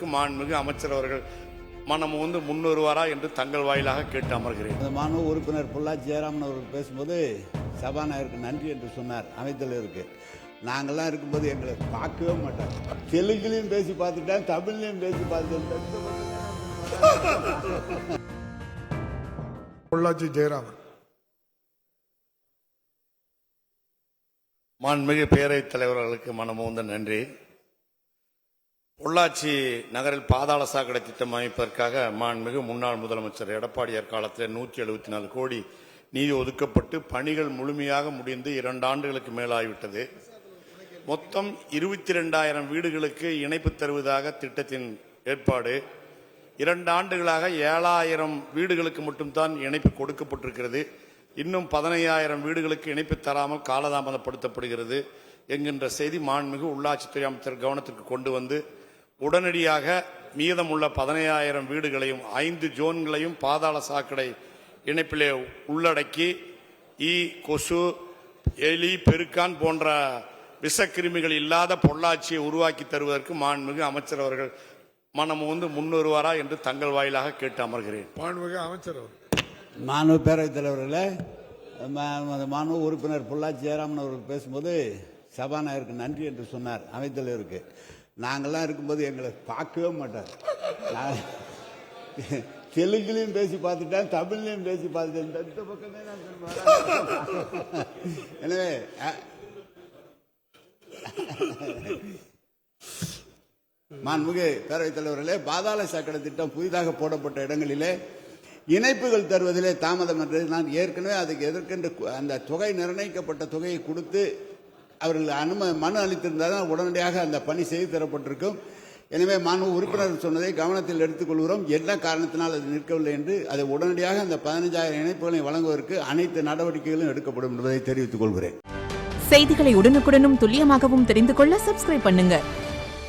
மாண்புமிகு அமைச்சர் அவர்கள் மனம் வந்து முன்வருவாரா என்று தங்கள் வாயிலாக கேட்டு அமர்கிறேன். மாண்பு உறுப்பினர் பொள்ளாச்சி ஜெயராமன் அவர்கள் பேசும்போது சபாநாயகருக்கு நன்றி என்று சொன்னார். அமைச்சருக்கு நாங்கள்லாம் இருக்கும்போது எங்களை பார்க்கவே மாட்டாங்க. தெலுங்குலையும் பேசி பார்த்துட்டேன், தமிழ்லையும் பேசி பார்த்துட்டேன். பொள்ளாச்சி ஜெயராமன். மாண்புமிகு பேரவைத் தலைவர்களுக்கு மனமோந்த நன்றி. பொள்ளாச்சி நகரில் பாதாள சாக்கடை திட்டம் அமைப்பதற்காக மாண்புமிகு முன்னாள் முதலமைச்சர் எடப்பாடியார் காலத்தில் 174 கோடி நிதி ஒதுக்கப்பட்டு பணிகள் முழுமையாக முடிந்து 2 ஆண்டுகளுக்கு மேலாகிவிட்டது. மொத்தம் 22,000 வீடுகளுக்கு இணைப்பு தருவதாக திட்டத்தின் ஏற்பாடு. 2 ஆண்டுகளாக 7,000 வீடுகளுக்கு மட்டும்தான் இணைப்பு கொடுக்கப்பட்டிருக்கிறது. இன்னும் 15,000 வீடுகளுக்கு இணைப்பு தராமல் காலதாமதப்படுத்தப்படுகிறது என்கின்ற செய்தி மாண்புமிகு உள்ளாட்சித்துறை அமைச்சர் கவனத்திற்கு கொண்டு வந்து உடனடியாக மீதமுள்ள 15,000 வீடுகளையும் 5 ஜோன்களையும் பாதாள சாக்கடை இணைப்பிலே உள்ளடக்கி கொசு, எலி, பெருக்கான் போன்ற விஷக்கிருமிகள் இல்லாத பொள்ளாச்சியை உருவாக்கி தருவதற்கு மாண்புமிகு அமைச்சர் அவர்கள் மனம் வந்து முன்வருவாரா என்று தங்கள் வாயிலாக கேட்டு அமர்கிறேன். மாண்புமிகு அமைச்சர் மாண்பு பேரவைத் தலைவர்களே, மாண்பு உறுப்பினர் பொள்ளாச்சி ஜெயராமன் அவர்கள் பேசும்போது சபாநாயகருக்கு நன்றி என்று சொன்னார். அமைச்சருக்கு நாங்கள்லாம் இருக்கும்போது எங்களை பார்க்கவே மாட்டார். தெலுங்குலையும் பேசி பார்த்துட்டேன், தமிழ்லையும் பேசி பார்த்துட்டேன். இந்த பக்கமே நான் எனவே மாண்புமிகு பேரவைத் தலைவர்களே, பாதாள சாக்கடை திட்டம் புதிதாக போடப்பட்ட இடங்களிலே இணைப்புகள் தருவதிலே தாமதம் என்றது நான் ஏற்கனவே அதுக்கு எதற்கென்று அந்த தொகை நிர்ணயிக்கப்பட்ட தொகையை கொடுத்து அவர்கள் மனு அளித்திருந்தால் உடனடியாக அந்த பணி செய்து தரப்பட்டிருக்கும். எனவே மாண்பு உறுப்பினர் சொன்னதை கவனத்தில் எடுத்துக்கொள்கிறோம். என்ன காரணத்தினால் அது நிற்கவில்லை என்று அதை உடனடியாக அந்த 15,000 இணைப்புகளை வழங்குவதற்கு அனைத்து நடவடிக்கைகளும் எடுக்கப்படும் என்பதை தெரிவித்துக் கொள்கிறேன். செய்திகளை உடனுக்குடனும் துல்லியமாகவும் தெரிந்து கொள்ள சப்ஸ்கிரைப் பண்ணுங்க.